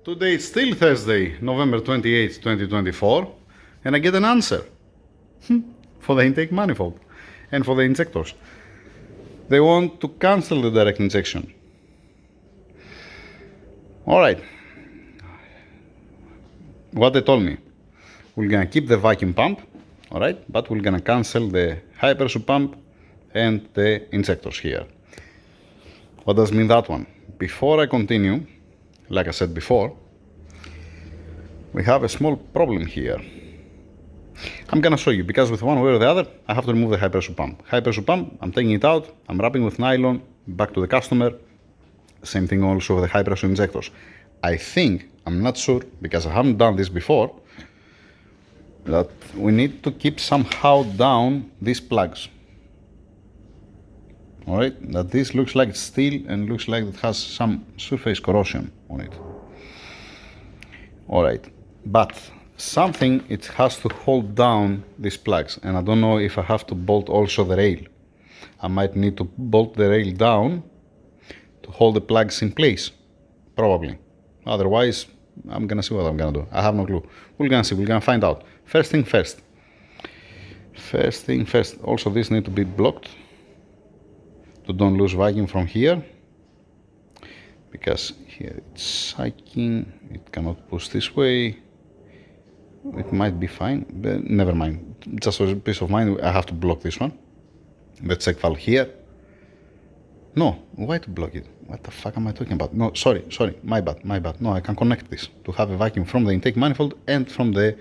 Today it's still Thursday, November 28th, 2024, and I get an answer for the intake manifold and for the injectors. They want to cancel the direct injection. Alright, what they told me, we're gonna keep the vacuum pump, alright, but we're gonna cancel the high pressure pump and the injectors here. What does mean that one? Before I continue, like I said before, we have a small problem here. I'm gonna show you, because with one way or the other, I have to remove the high pressure pump. High pressure pump, I'm taking it out, I'm wrapping with nylon, back to the customer. Same thing also with the high pressure injectors. I think, I'm not sure, because I haven't done this before, that we need to keep somehow down these plugs. Alright, that this looks like steel and looks like it has some surface corrosion on it. Alright, but something it has to hold down these plugs, and I don't know if I have to bolt also the rail. I might need to bolt the rail down to hold the plugs in place, probably. Otherwise, I'm gonna see what I'm gonna do. I have no clue. We're gonna see, we're gonna find out. First thing first. First thing first. Also, this needs to be blocked to don't lose vacuum from here, because here it's sucking, it cannot push this way. It might be fine, but never mind. Just for peace of mind, I have to block this one. The check valve here. No, why to block it? What the fuck am I talking about? No, sorry, my bad. No, I can connect this to have a vacuum from the intake manifold and from the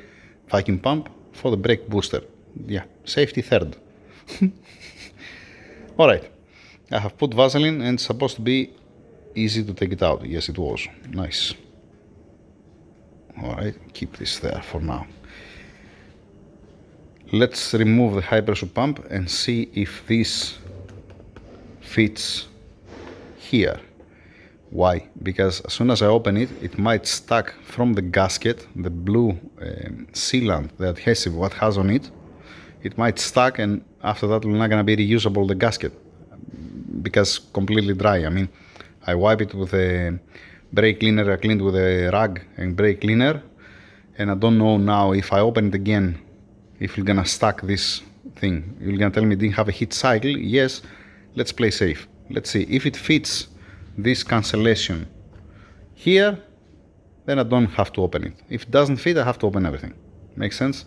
vacuum pump for the brake booster. Yeah, safety third. Alright, I have put Vaseline and it's supposed to be easy to take it out. Yes, it was. Nice. Alright, keep this there for now. Let's remove the high pressure pump and see if this fits here. Why? Because as soon as I open it, it might stuck from the gasket, the blue sealant, the adhesive what has on it. It might stuck, and after that we're not gonna be reusable the gasket, because completely dry. I mean, I wipe it with a brake cleaner, I cleaned with a rag and brake cleaner, and I don't know now if I open it again, if you're gonna stack this thing. You're gonna tell me it didn't have a heat cycle. Yes, let's play safe. Let's see if it fits this cancellation here, then I don't have to open it. If it doesn't fit, I have to open everything. Makes sense?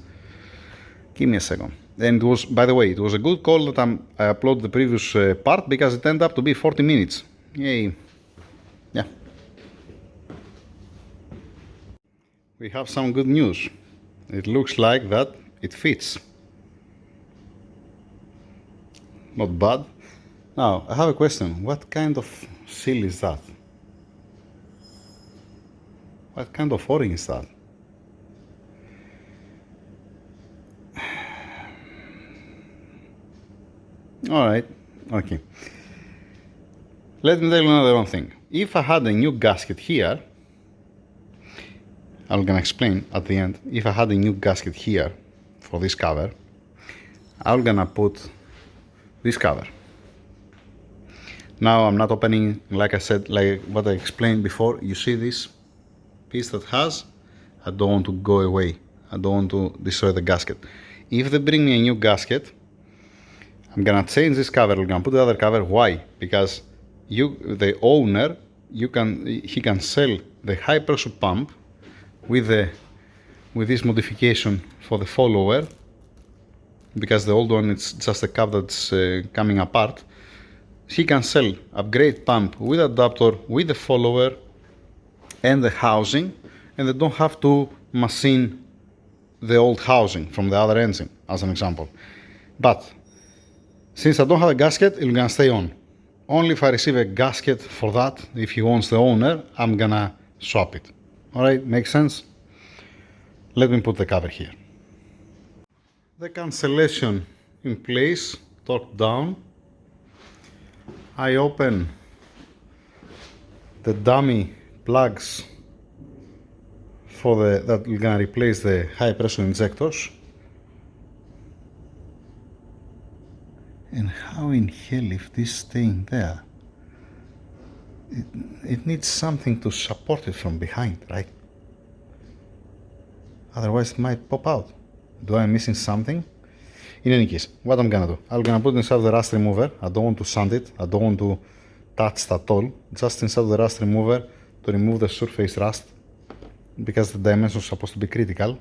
Give me a second. And it was, by the way, it was a good call that I uploaded the previous part, because it ended up to be 40 minutes. Yay. Yeah. We have some good news. It looks like that it fits. Not bad. Now, I have a question. What kind of seal is that? What kind of O-ring is that? Alright, okay. Let me tell you another one thing. If I had a new gasket here, I'm gonna explain at the end. If I had a new gasket here for this cover, I'm gonna put this cover. Now I'm not opening, like I said, like what I explained before. You see this piece that has, I don't want to go away. I don't want to destroy the gasket. If they bring me a new gasket, I'm gonna change this cover. I'm gonna put the other cover. Why? Because the owner, he can sell the high pressure pump with this modification for the follower, because the old one, it's just a cap that's coming apart. He can sell upgrade pump with adapter, with the follower and the housing, and they don't have to machine the old housing from the other engine, as an example. But since I don't have a gasket, it's gonna stay on. Only if I receive a gasket for that, if he wants the owner, I'm gonna swap it. Alright, makes sense? Let me put the cover here. The cancellation in place, torque down. I open the dummy plugs for that we're gonna replace the high pressure injectors. And how in hell if this staying there? it needs something to support it from behind, right? Otherwise it might pop out. Do I missing something? In any case, what I'm gonna do, I'm gonna put inside the rust remover. I don't want to sand it, I don't want to touch it at all. Just inside the rust remover to remove the surface rust, because the dimensions are supposed to be critical.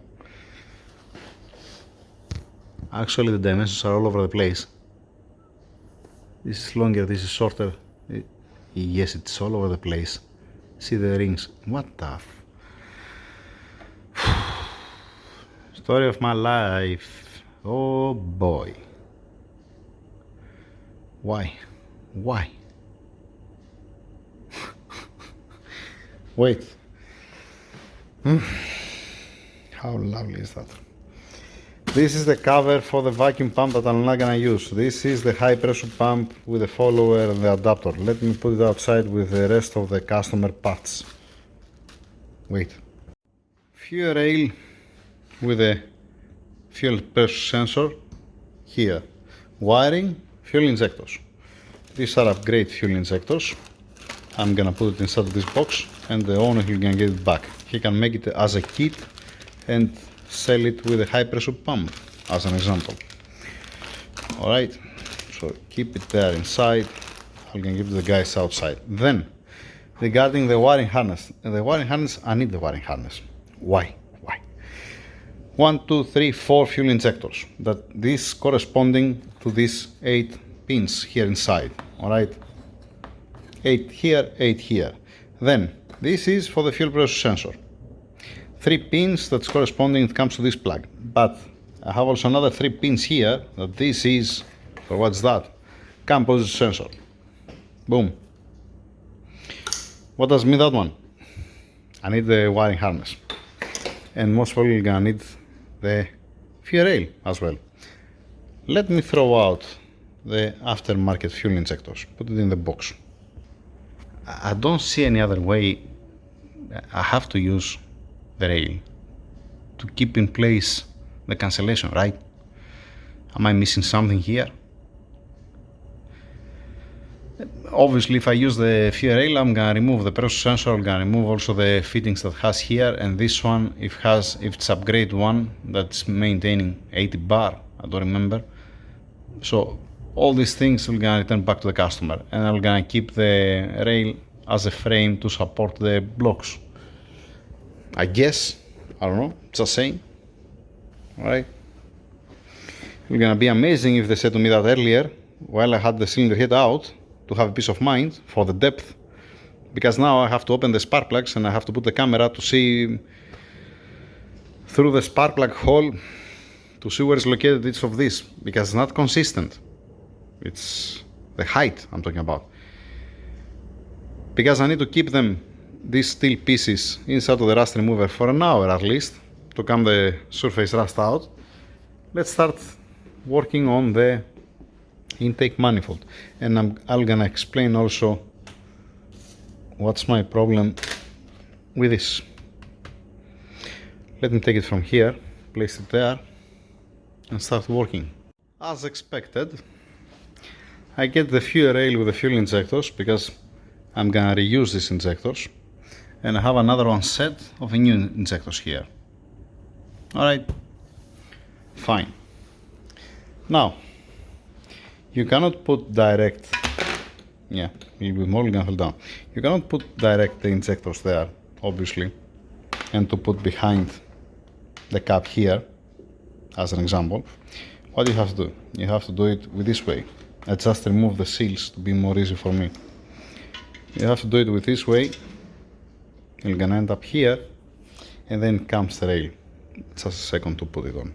Actually the dimensions are all over the place. This is longer, this is shorter. Yes, it's all over the place. See the rings. What the story of my life. Oh boy. Why? Wait. How lovely is that? This is the cover for the vacuum pump that I'm not gonna use. This is the high pressure pump with the follower and the adapter. Let me put it outside with the rest of the customer parts. Wait. Fuel rail with a fuel pressure sensor here. Wiring, fuel injectors. These are upgrade fuel injectors. I'm gonna put it inside of this box and the owner can get it back. He can make it as a kit and sell it with a high pressure pump as an example. Alright, so keep it there inside. I'm gonna give it to the guys outside. Then, regarding the wiring harness. I need the wiring harness. Why? 1, 2, 3, 4 fuel injectors. That this corresponding to these 8 pins here inside. Alright, 8 here, 8 here. Then, this is for the fuel pressure sensor. 3 pins that's corresponding, it comes to this plug. But I have also another 3 pins here, that this is, for what's that? Composite sensor. Boom. What does mean that one? I need the wiring harness. And most probably you're gonna need the fuel rail as well. Let me throw out the aftermarket fuel injectors. Put it in the box. I don't see any other way. I have to use the rail to keep in place the cancellation, right? Am I missing something here? Obviously, if I use the fuel rail, I'm gonna remove the pressure sensor. I'm gonna remove also the fittings that has here, and this one, if it's upgrade one that's maintaining 80 bar, I don't remember. So all these things we're gonna return back to the customer, and I'm gonna keep the rail as a frame to support the blocks. I guess, I don't know, just saying. Alright. It's gonna be amazing if they said to me that earlier, while I had the cylinder head out, to have a peace of mind for the depth, because now I have to open the spark plugs and I have to put the camera to see through the spark plug hole to see where is located each of these, because it's not consistent. It's the height I'm talking about. Because I need to keep them, these steel pieces, inside of the rust remover for an hour at least, to come the surface rust out. Let's start working on the intake manifold, and I'm gonna explain also what's my problem with this. Let me take it from here, place it there, and start working. As expected, I get the fuel rail with the fuel injectors because I'm gonna reuse these injectors, and I have another one set of new injectors here. Alright, fine. Now, you cannot put direct, yeah, you'll be more gonna hold down. You cannot put direct the injectors there, obviously, and to put behind the cap here, as an example. What you have to do? You have to do it with this way. I just remove the seals to be more easy for me. You have to do it with this way. You're gonna end up here, and then comes the rail. Just a second to put it on.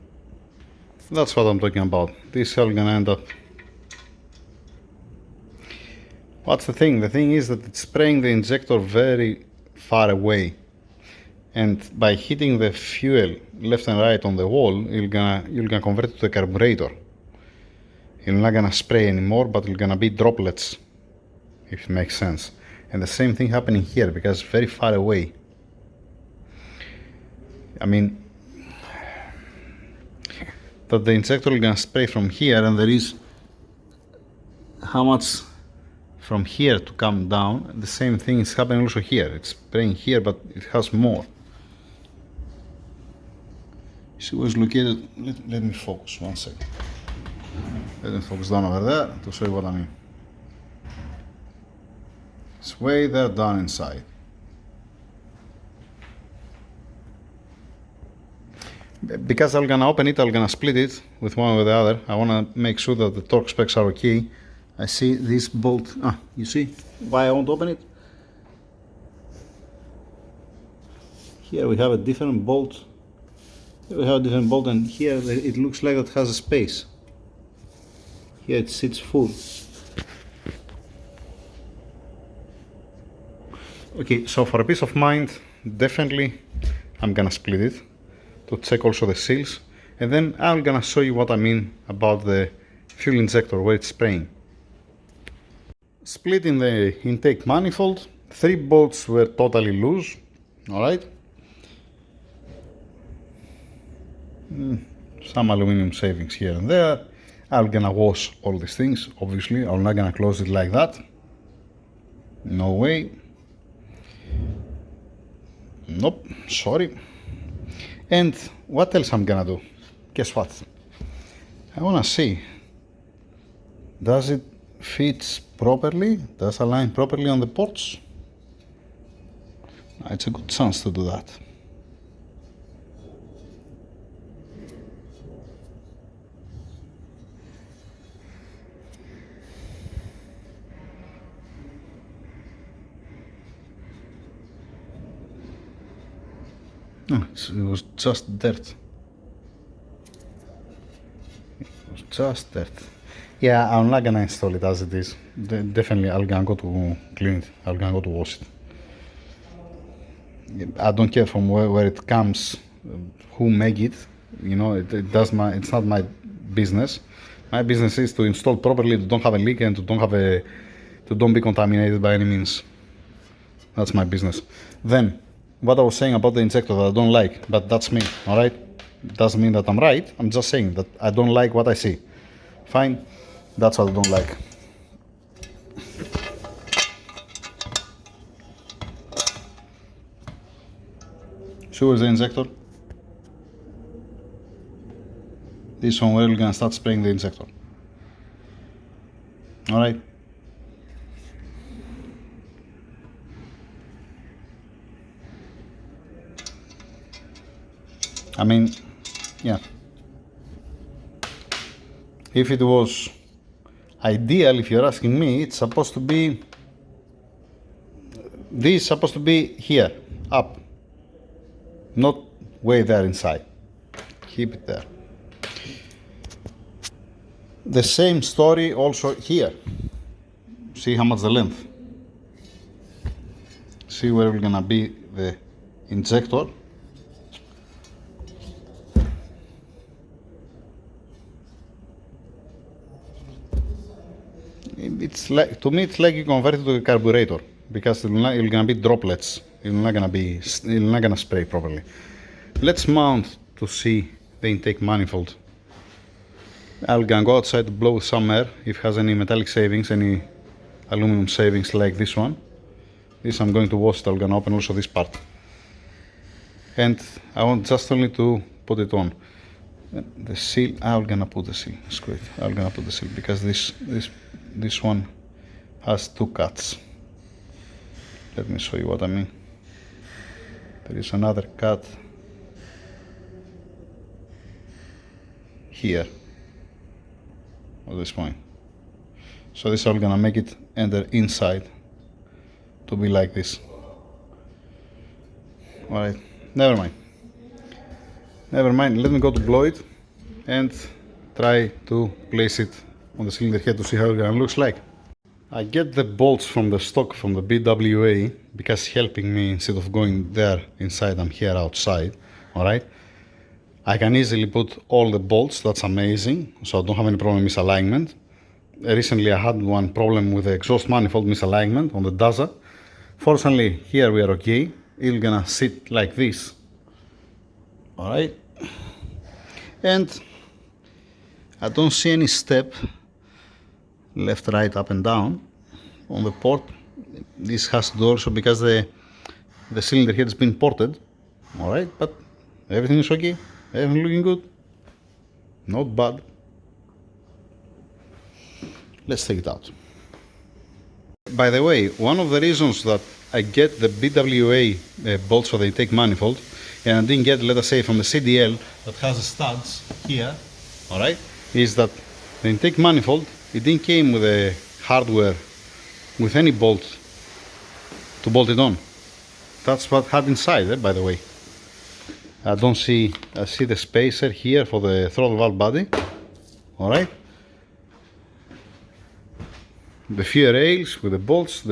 That's what I'm talking about. This is all gonna end up. What's the thing? The thing is that it's spraying the injector very far away, and by hitting the fuel left and right on the wall, you're gonna convert it to a carburetor. You're not gonna spray anymore, but you're gonna be droplets, if it makes sense. And the same thing happening here, because it's very far away. I mean, that the injector is gonna spray from here, and there is how much from here to come down. The same thing is happening also here. It's spraying here, but it has more. See where it's located. Let me focus 1 second. Let me focus down over there to show you what I mean. It's way there down inside. Because I'm gonna open it, I'm gonna split it with one or the other. I wanna make sure that the torque specs are okay. I see this bolt. You see why I want to open it? Here we have a different bolt. Here we have a different bolt, and here it looks like it has a space. Here it sits full. Okay, so for a peace of mind, definitely I'm gonna split it to check also the seals, and then I'm gonna show you what I mean about the fuel injector where it's spraying. Splitting the intake manifold, 3 bolts were totally loose, alright? Some aluminum shavings here and there. I'm gonna wash all these things, obviously. I'm not gonna close it like that. No way. Nope, sorry. And what else I'm gonna do? Guess what? I wanna see, does it fit properly? Does it align properly on the ports? It's a good chance to do that. No, it was just dirt. It was just dirt. Yeah, I'm not gonna install it as it is. Definitely, I'm gonna go to clean it. I'm gonna go to wash it. I don't care from where it comes, who make it. You know, it's not my business. My business is to install properly, to don't have a leak, and to don't be contaminated by any means. That's my business. Then, what I was saying about the injector that I don't like, but that's me, alright? Doesn't mean that I'm right, I'm just saying that I don't like what I see. Fine, that's what I don't like. So where's the injector? This one, we're gonna start spraying the injector. Alright? I mean, yeah. If it was ideal, if you're asking me, it's supposed to be, this is supposed to be here, up, not way there inside. Keep it there. The same story also here. See how much the length. See where we're gonna be the injector. It's like, to me, it's like you convert it to a carburetor, because it's gonna be droplets. It's not gonna spray properly. Let's mount to see the intake manifold. I'm gonna go outside to blow some air if it has any metallic shavings, any aluminum shavings like this one. This I'm going to wash it. I'm gonna open also this part. And I want just only to put it on. The seal, I'm gonna put the seal. Screw it. I'm gonna put the seal because this one has 2 cuts. Let me show you what I mean. There is another cut here at this point. So this is all gonna make it enter inside to be like this. Alright, never mind. Let me go to blow it and try to place it on the cylinder head to see how it looks like. I get the bolts from the stock from the BWA because it's helping me instead of going there inside, I'm here outside. Alright, I can easily put all the bolts, that's amazing, so I don't have any problem with misalignment. Recently I had one problem with the exhaust manifold misalignment on the Daza. Fortunately here we are okay. It's gonna sit like this. Alright, and I don't see any step left, right, up and down. on the port. This has to do also because the cylinder head has been ported. Alright, but everything is okay, everything looking good, not bad. Let's take it out. By the way, one of the reasons that I get the BWA bolts for the intake manifold and I didn't get, let us say, from the CDL that has the studs here, alright, is that the intake manifold, it didn't came with the hardware with any bolt to bolt it on. That's what had inside, by the way. I see the spacer here for the throttle valve body, alright. The few rails with the bolts,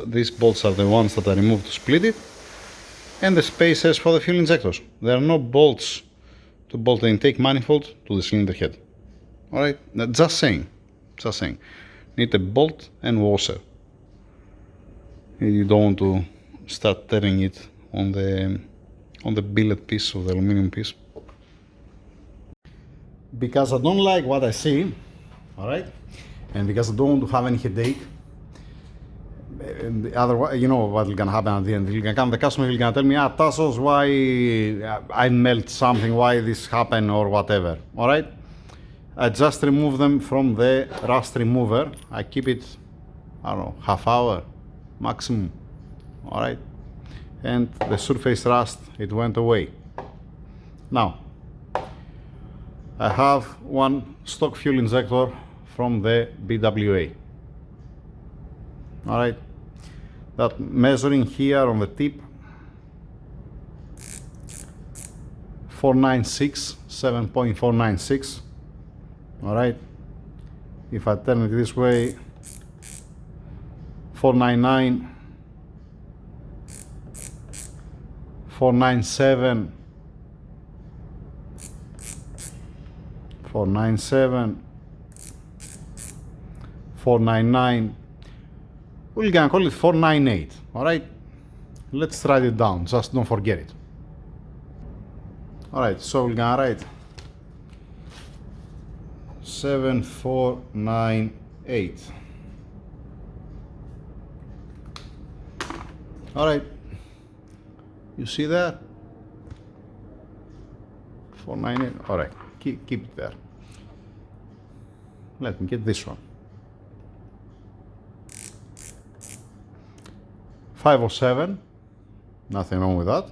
these bolts are the ones that I removed to split it, and the spacers for the fuel injectors. There are no bolts to bolt the intake manifold to the cylinder head. Alright, just saying. Need a bolt and washer. You don't want to start tearing it on the billet piece of the aluminum piece. Because I don't like what I see, alright? And because I don't want to have any headache, and otherwise, you know what is gonna happen at the end. The customer is gonna tell me, Tassos, why I melt something, why this happened, or whatever. Alright? I just remove them from the rust remover. I keep it, I don't know, half hour maximum. Alright? And the surface rust, it went away. Now, I have one stock fuel injector from the BWA. Alright, that measuring here on the tip 7.496. Alright, if I turn it this way, 499, 497, 497, 499. We're gonna call it 498. Alright, let's write it down, just don't forget it. Alright, so we're gonna write 7498. Alright, you see that? 498. Alright, keep it there. Let me get this one. 507, nothing wrong with that.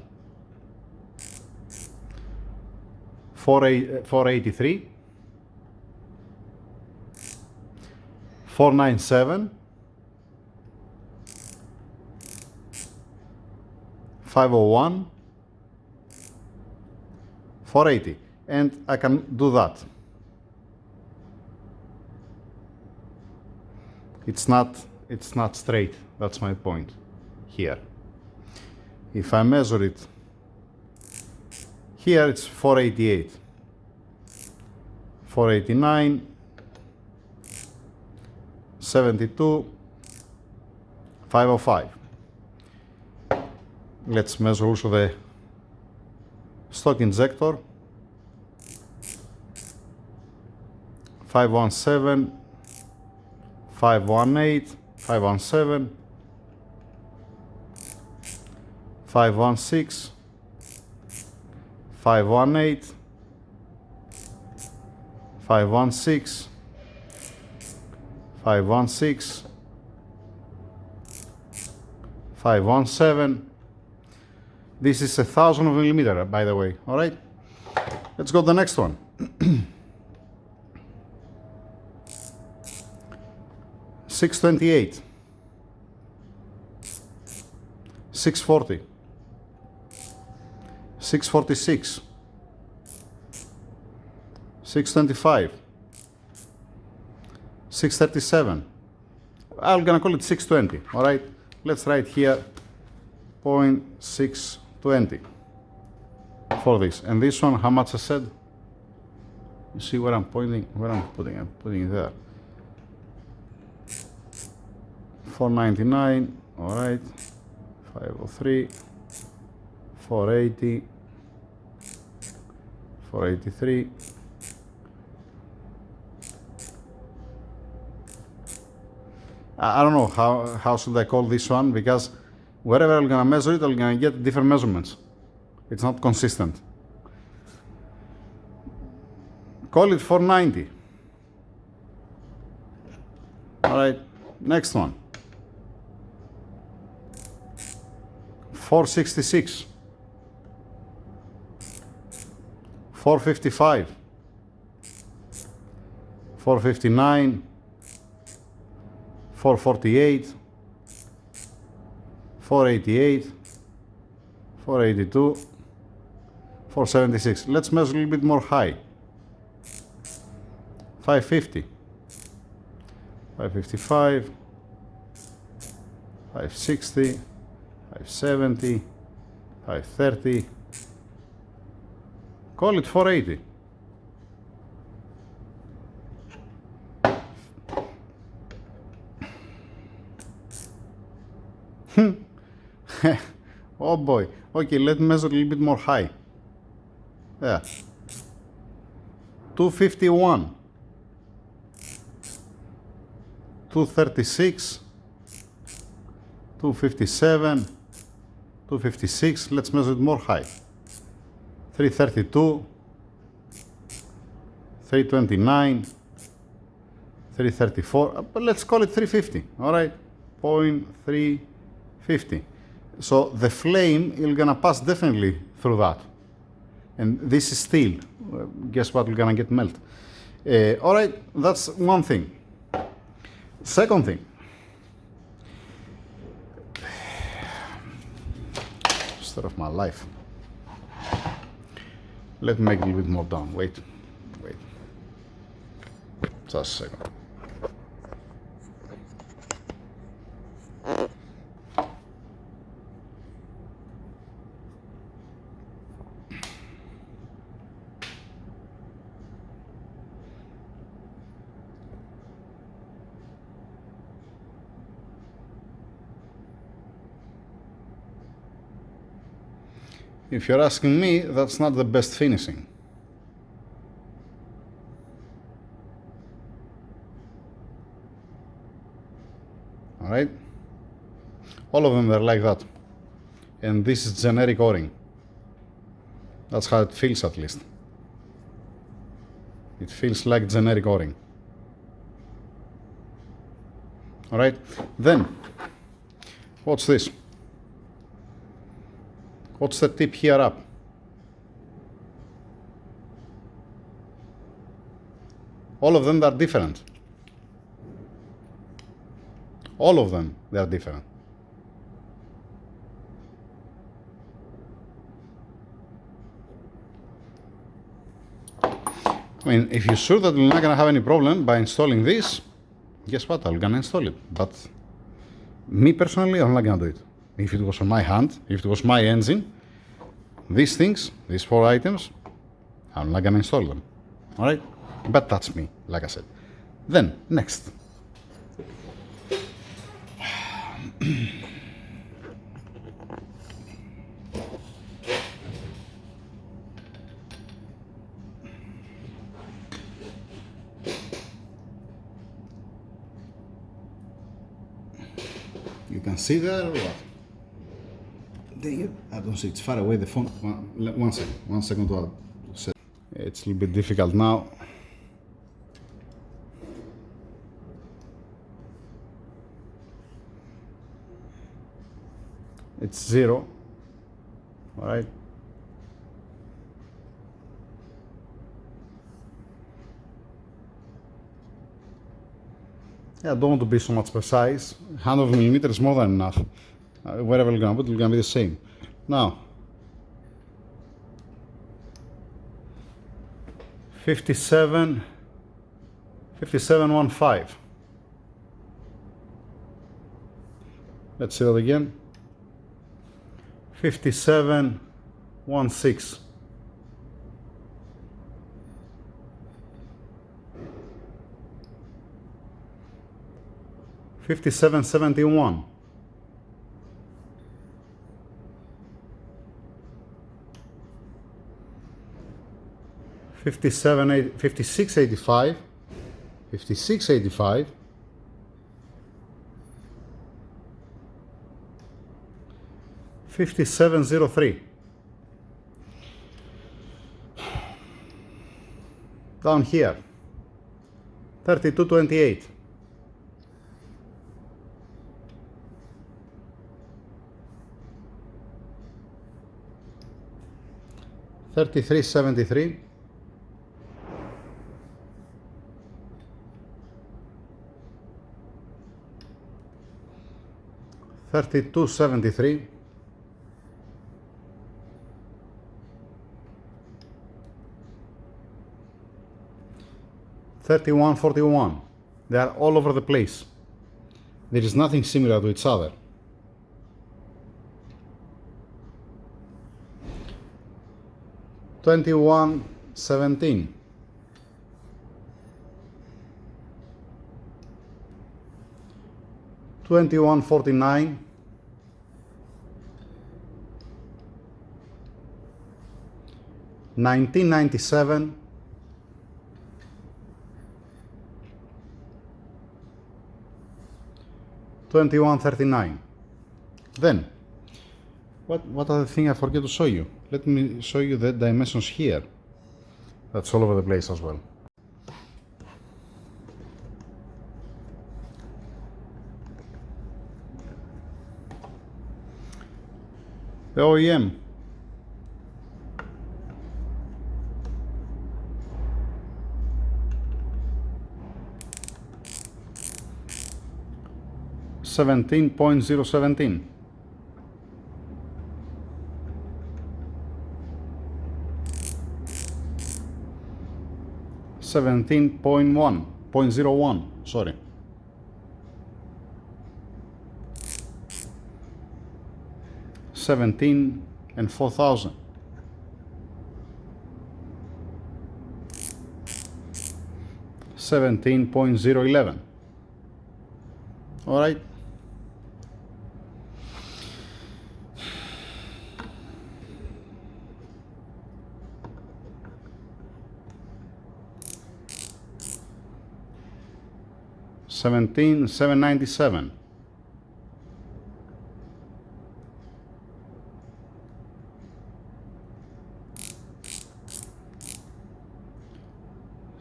483, 497, 501, 480, and I can do that. It's not straight, that's my point here. If I measure it here, it's 488, 489, 72, 505. Let's measure also the stock injector. 517, 518, 517, 516, 518, 516, 516, 517. This is 1,000 millimeter, by the way. All right, let's go to the next one. 628, 640, 646, 625, 637. I'm gonna call it 620. All right, let's write here 0.620 for this. And this one, how much I said? You see where I'm pointing? Where I'm putting it there. 499. All right. 503. 480. 483. I don't know how should I call this one, because wherever I'm gonna measure it, I'm gonna get different measurements. It's not consistent. Call it 490. All right, next one. 466. 455. 459. 448. 488. 482. 476. Let's measure a little bit more high. 550. 555. 560. 570. 530. Call it 480. Oh boy. Okay, let's measure a little bit more high. Yeah. 251. 236. 257. 256. Let's measure it more high. 332. 329. 334. But let's call it 350. All right. 0.350. So the flame is gonna pass definitely through that. And this is steel. Guess what? We're gonna get melt. All right. That's one thing. Second thing. Story of my life. Let me make it a little bit more down. Wait. Just a second. If you're asking me, that's not the best finishing. All right? All of them are like that. And this is generic O-ring. That's how it feels, at least. It feels like generic O-ring. All right? Then, what's this? What's the tip here up? All of them are different. All of them, they are different. I mean, if you're sure that you're not gonna have any problem by installing this, guess what? I'm gonna install it. But me personally, I'm not gonna do it. If it was on my hand, if it was my engine, these things, these 4 items, I'm not gonna install them. All right? But that's me, like I said. Then, next. You can see there or what? I don't see, it's far away, the phone. One second to set. It's a little bit difficult now. It's 0, all right? Yeah, I don't want to be so much precise. 100 millimeters is more than enough. Wherever you're gonna put, it's gonna be the same. Now, 57.15. Let's see that again. 57.16. 57.71. 56.85. 56.85. 5703. Down here, 3228. 3373. 3273. 3141. They are all over the place. There is nothing similar to each other. 2117. 2149. 1997. 2139. Then, what other thing I forget to show you? Let me show you the dimensions here. That's all over the place as well. The OEM. $17.017. $17.1.01, sorry. $17 and 4,000. $17.011. All right. $17,797.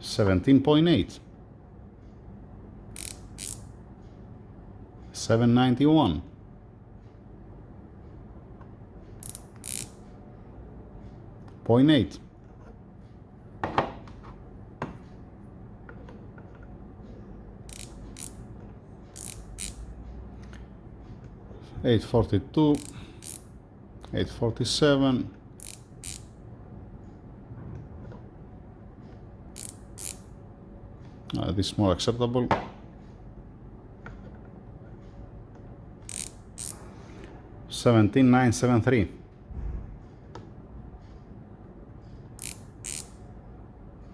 $17.8. $791. $0.8. $842. $847. This is more acceptable. $17,973.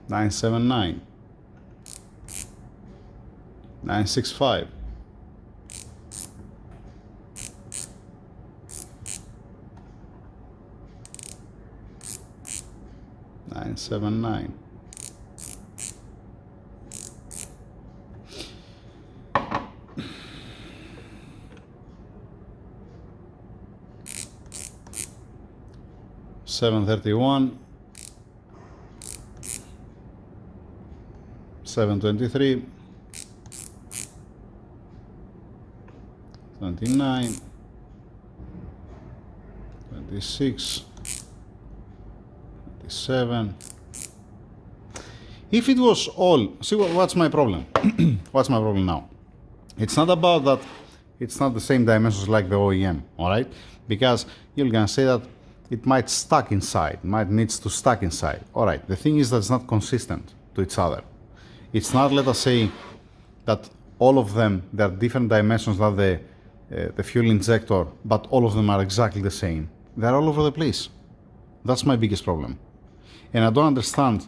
$979. $965. $979. $731. $723. $29. $26. $27. If it was all, see what's my problem? What's my problem now? It's not about that it's not the same dimensions like the OEM, all right? Because you're gonna say that it might stuck inside, might needs to stuck inside. All right, the thing is that it's not consistent to each other. It's not, let us say, that all of them, there are different dimensions than the fuel injector, but all of them are exactly the same. They're all over the place. That's my biggest problem. And I don't understand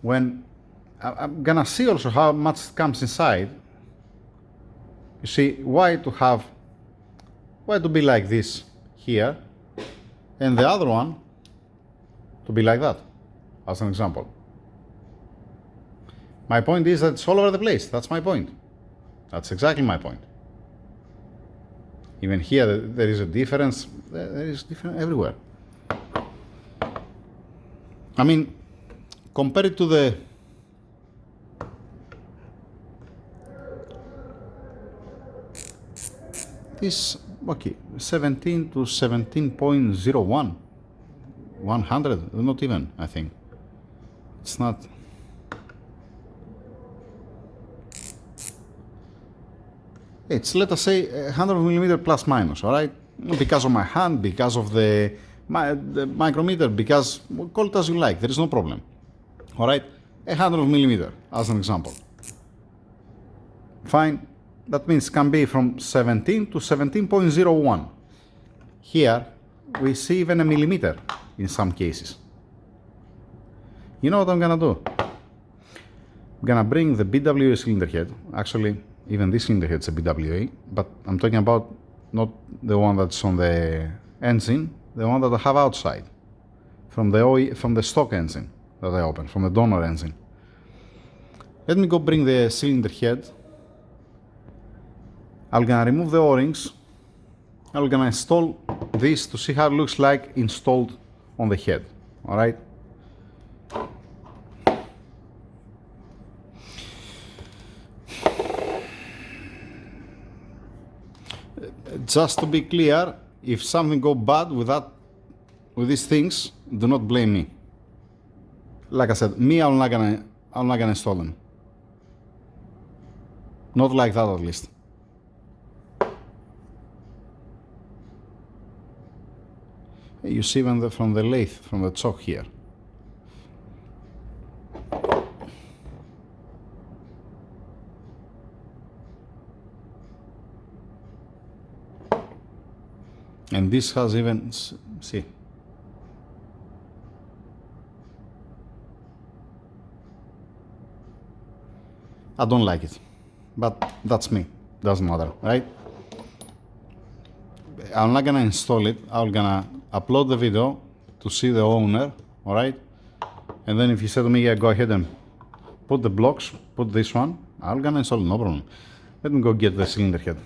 when, I'm gonna see also how much comes inside. You see, why to be like this here, and the other one to be like that, as an example. My point is that it's all over the place. That's my point. That's exactly my point. Even here there is a difference. There is different everywhere. I mean, compare it to the this, okay, 17 to 17.01, 100, not even, I think. It's not. It's, let us say, 100 millimeter plus minus, all right? Because of my hand, because of the micrometer, because, call it as you like, there is no problem. All right? 100 millimeter, as an example. Fine. That means can be from 17 to 17.01. Here, we see even a millimeter in some cases. You know what I'm gonna do? I'm gonna bring the BWA cylinder head. Actually, even this cylinder head is a BWA, but I'm talking about not the one that's on the engine, the one that I have outside, from the stock engine that I opened, from the donor engine. Let me go bring the cylinder head. I'm gonna remove the O-rings. I'm gonna install this to see how it looks like installed on the head. All right. Just to be clear, if something go bad with these things, do not blame me. Like I said, I'm not gonna install them. Not like that, at least. You see even from the lathe, from the choke here. And this has even, see. I don't like it, but that's me. Doesn't matter, right? I'm not gonna install it. I'm gonna upload the video to see the owner, all right? And then if you say to me, yeah, go ahead and put the blocks, put this one, I'm gonna install it, no problem. Let me go get the cylinder head.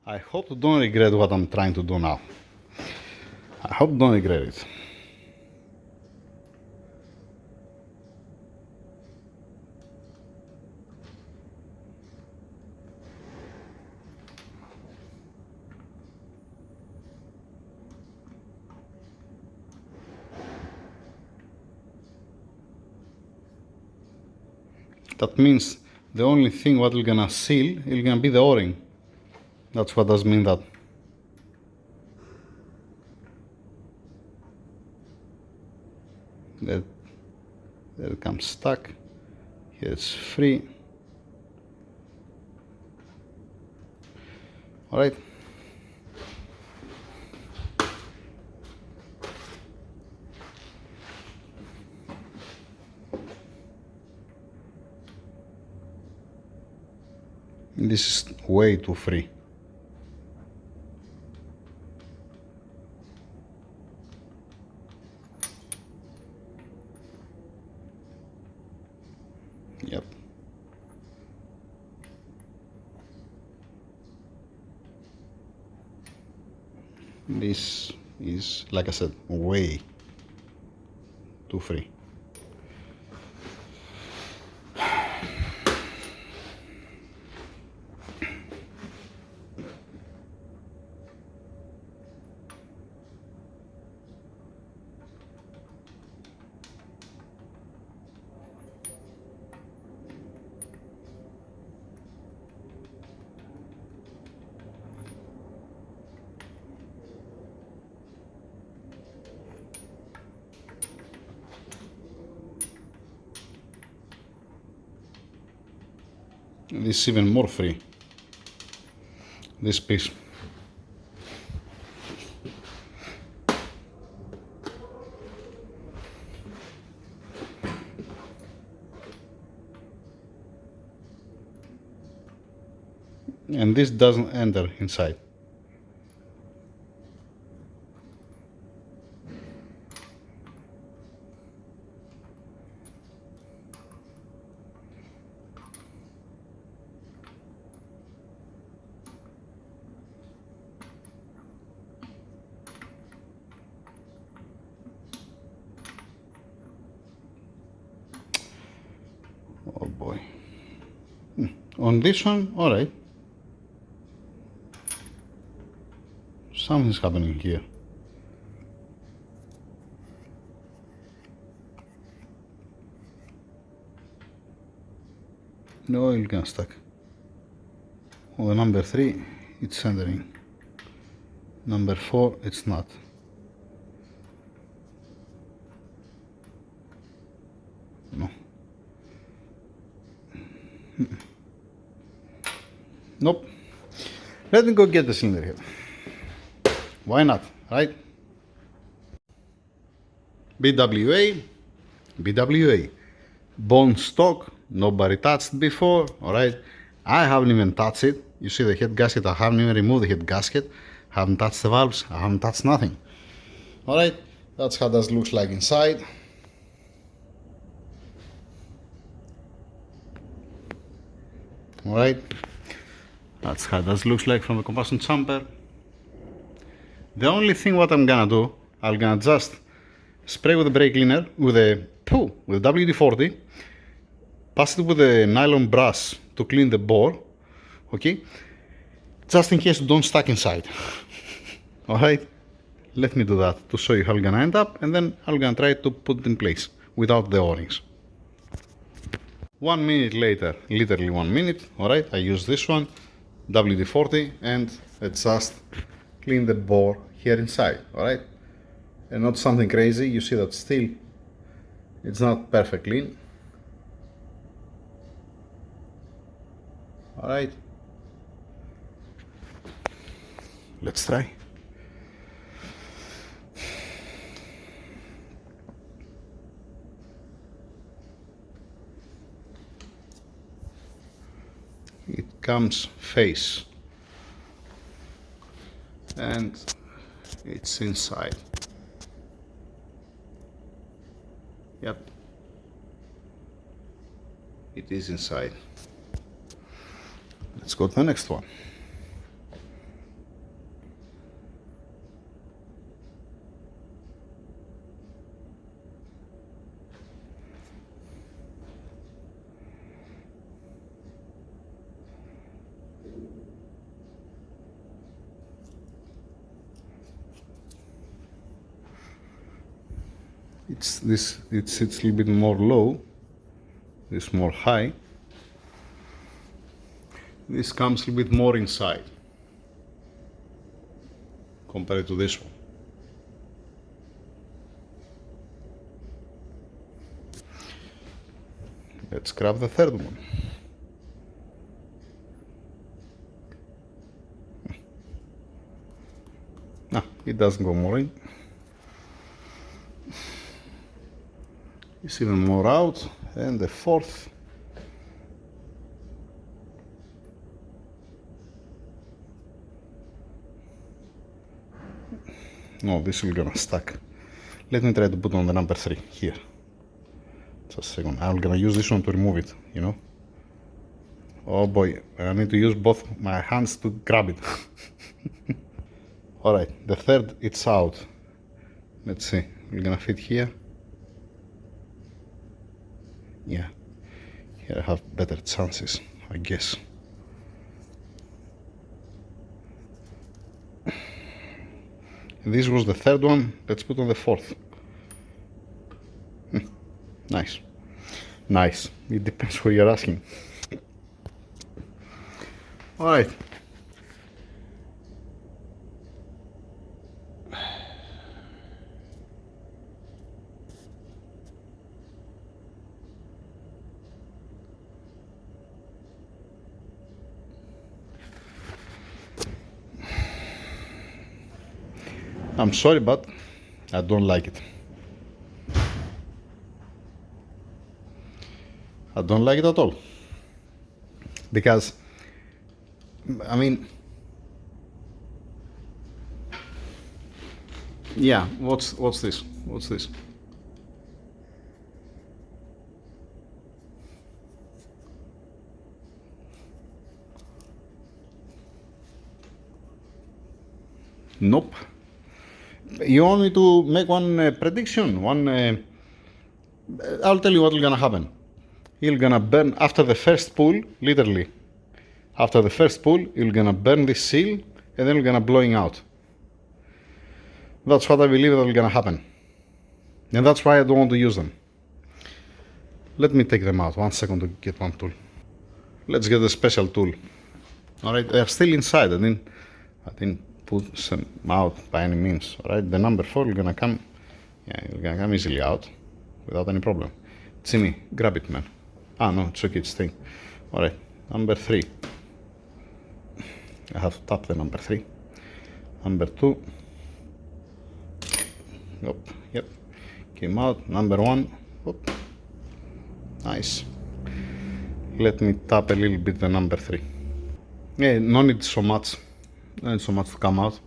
I hope you don't regret what I'm trying to do now. I hope you don't regret it. That means the only thing what we're gonna seal is gonna be the O-ring. That's what does mean that. There it comes stuck. Here it's free. All right. This is way too free. Yep. This is, like I said, way too free. This is even more free, this piece. And this doesn't enter inside. boy. On this one, alright. Something's happening here. No oil gun stuck. On the number 3, it's centering. Number 4, it's not. No. Nope. Let me go get the cylinder here. Why not, right? BWA, BWA. Bone stock, nobody touched before, alright? I haven't even touched it. You see the head gasket, I haven't even removed the head gasket. Haven't touched the valves, I haven't touched nothing. Alright, that's how that looks like inside. Alright, that's how that looks like from the combustion chamber. The only thing what I'm gonna do, I'm gonna just spray with the brake cleaner, with the WD-40, pass it with a nylon brush to clean the bore, okay? Just in case you don't stuck inside. Alright, let me do that to show you how it's gonna end up, and then I'm gonna try to put it in place without the O-rings. 1 minute later, literally 1 minute, alright, I use this one, WD-40, and I just clean the bore here inside, alright? And not something crazy, you see that still it's not perfect clean. Alright, let's try. It comes face and it's inside. Yep, it is inside. Let's go to the next one. It sits a little bit more low, this more high. This comes a little bit more inside compared to this one. Let's grab the third one. No, it doesn't go more in. It's even more out, and the fourth. No, this is gonna stuck. Let me try to put on the number 3 here. Just a second. I'm gonna use this one to remove it, you know. Oh boy, I need to use both my hands to grab it. Alright, the third, it's out. Let's see, we're gonna fit here. Yeah, here I have better chances, I guess. This was the third one, let's put on the fourth. Nice. Nice. It depends what you're asking. Alright. I'm sorry, but I don't like it. I don't like it at all. Because, I mean, yeah, what's this? What's this? Nope. You want me to make one prediction? I'll tell you what's gonna happen. you're gonna burn after the first pull, literally. After the first pull, you're gonna burn this seal and then you're gonna blowing out. That's what I believe that will gonna happen. And that's why I don't want to use them. Let me take them out, 1 second to get one tool. Let's get a special tool. Alright, they're still inside. I didn't put them out by any means. Alright, the number 4 is gonna come, yeah, it's gonna come easily out without any problem. Jimmy, grab it, man. Ah, no, it's okay, it's staying. Alright, number 3. I have to tap the number 3. Number 2. Yep, came out. Number 1. Oop. Nice. Let me tap a little bit the number 3. Yeah, no need so much. No need so much to come out.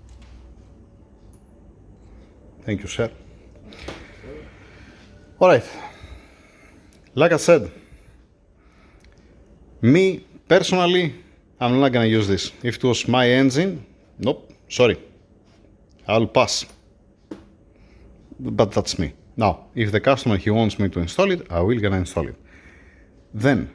Thank you, sir. Alright. Like I said, me personally, I'm not gonna use this. If it was my engine, nope, sorry. I'll pass. But that's me. Now, if the customer he wants me to install it, I will gonna install it. Then,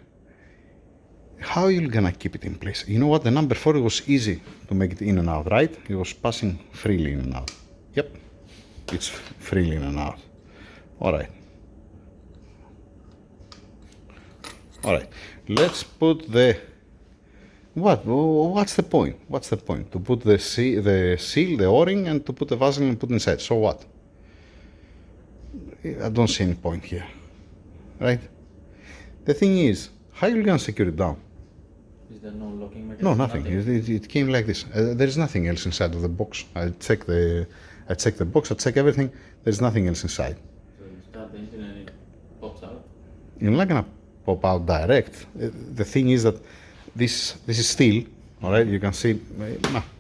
how are you gonna keep it in place? You know what? The number 4 was easy to make it in and out, right? It was passing freely in and out. Yep, it's freely in and out. Alright. Alright, let's put the... What's the point? What's the point? To put the seal, the O-ring, and to put the Vaseline and put inside. So what? I don't see any point here, right? The thing is, how are you gonna secure it down? Is there no locking mechanism? No, nothing. It came like this. There's nothing else inside of the box. I check the box. I check everything. There's nothing else inside. So you start the engine and it pops out. You're not gonna pop out direct. The thing is that this is steel. All right. You can see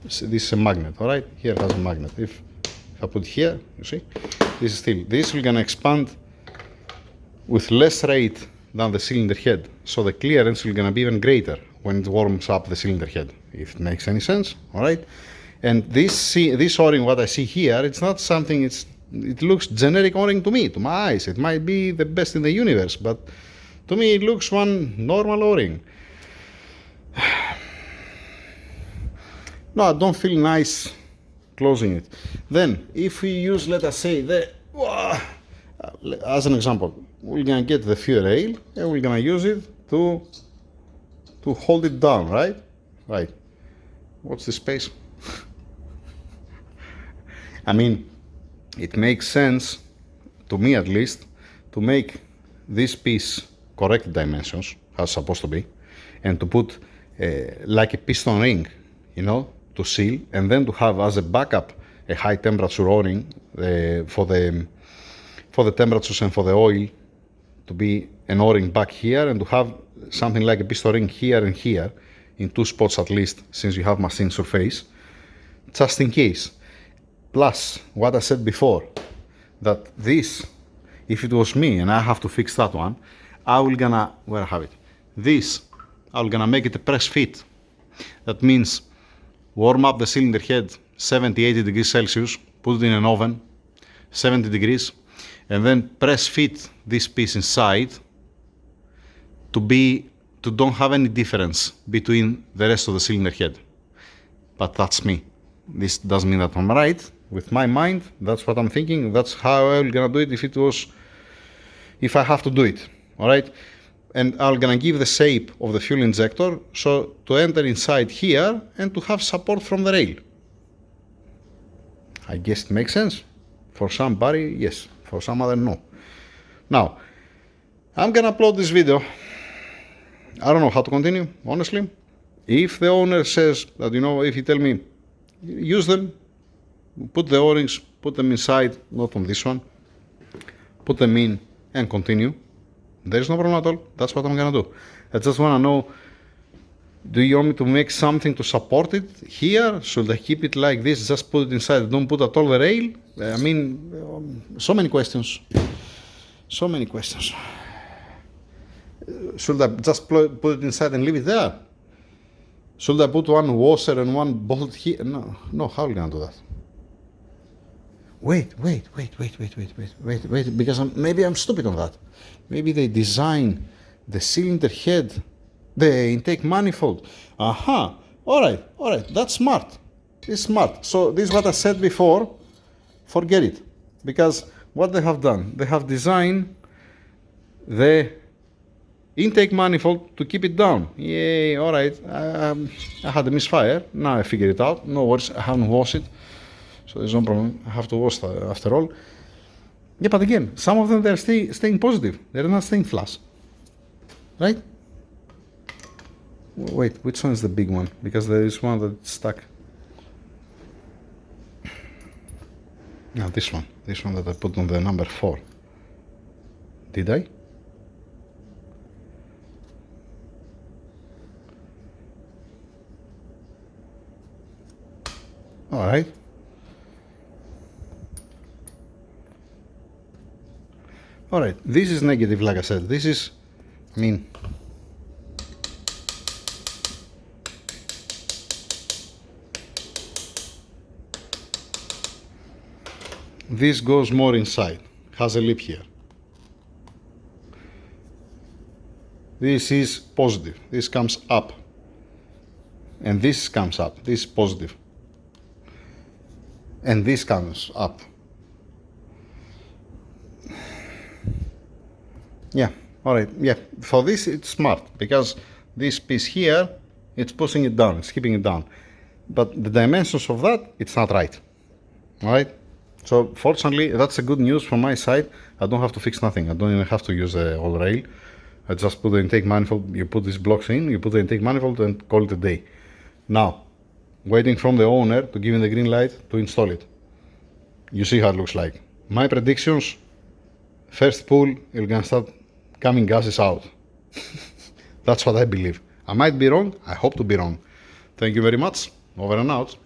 this is a magnet. All right. Here it has a magnet. If I put here, you see, this is steel. This will gonna expand with less rate than the cylinder head, so the clearance will gonna be even greater when it warms up the cylinder head, if it makes any sense. All right. And this O-ring, what I see here, it's not something. It looks generic O-ring to me, to my eyes. It might be the best in the universe, but to me it looks one normal O-ring. No, I don't feel nice closing it. Then, if we use, let us say, as an example, we're gonna get the fuel rail and we're gonna use it to hold it down, right? Right. What's the space? I mean, it makes sense, to me at least, to make this piece correct dimensions, as it's supposed to be, and to put like a piston ring, you know, to seal, and then to have as a backup a high temperature O-ring for the temperatures and for the oil, to be an O-ring back here, and to have something like a piston ring here and here, in 2 spots at least, since you have machine surface, just in case. Plus, what I said before, that this, if it was me and I have to fix that one, I will gonna, where I have it, this, I will gonna make it a press fit. That means warm up the cylinder head 70-80 degrees Celsius, put it in an oven, 70 degrees, and then press fit this piece inside to don't have any difference between the rest of the cylinder head. But that's me. This doesn't mean that I'm right. With my mind, that's what I'm thinking. That's how I'm gonna do it if I have to do it. All right. And I'm gonna give the shape of the fuel injector so to enter inside here and to have support from the rail. I guess it makes sense. For somebody, yes. For some other, no. Now, I'm gonna upload this video. I don't know how to continue, honestly. If the owner says that, you know, if you tell me, use them, put the O-rings, put them inside, not on this one, put them in and continue, there's no problem at all. That's what I'm gonna do. I just wanna know, do you want me to make something to support it here? Should I keep it like this, just put it inside, don't put at all the rail? I mean, so many questions. So many questions. Should I just put it inside and leave it there? Should I put one washer and one bolt here? No, how are we gonna do that? Wait, because maybe I'm stupid on that. Maybe they design the cylinder head, the intake manifold. Aha, all right, that's smart. It's smart. So this is what I said before, forget it. Because what they have done, they have designed the intake manifold to keep it down. Yay, all right, I had a misfire, now I figured it out, no worries, I haven't washed it, so there's no problem, I have to wash that after all. Yeah, but again, some of them they're staying positive, they're not staying flush, right? Wait, which one is the big one? Because there is one that's stuck. No, this one that I put on the number 4. Did I? All right. All right, this is negative, like I said. This is, I mean, this goes more inside, has a lip here. This is positive, this comes up. And this comes up, this is positive. And this comes up. Yeah, all right, yeah, for this it's smart, because this piece here, it's pushing it down, it's keeping it down. But the dimensions of that, it's not right, all right? So fortunately, that's a good news from my side. I don't have to fix nothing. I don't even have to use the whole rail. I just put the intake manifold, you put these blocks in, you put the intake manifold and call it a day. Now, waiting from the owner to give me the green light to install it. You see how it looks like. My predictions, first pull, you're gonna start coming gases out. That's what I believe. I might be wrong, I hope to be wrong. Thank you very much, over and out.